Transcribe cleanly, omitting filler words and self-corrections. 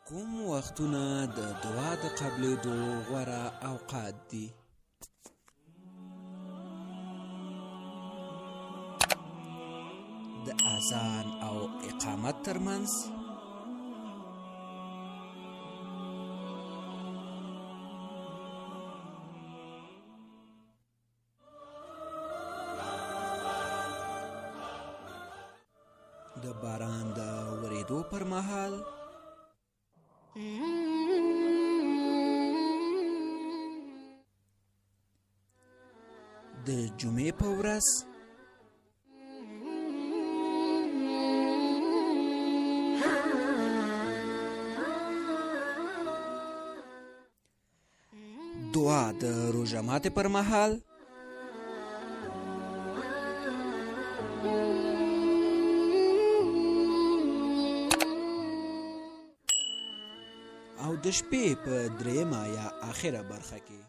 کوم وختونه د دعا د قبلېدو غوره اوقات دي؟ د اذان او اقامت ترمنځ، د باران د ورېدو پر مهال، د جمعې په ورځ، دعا د روژه ماتې پر مهال، او د شپې په درېیمه یا آخره برخه کې.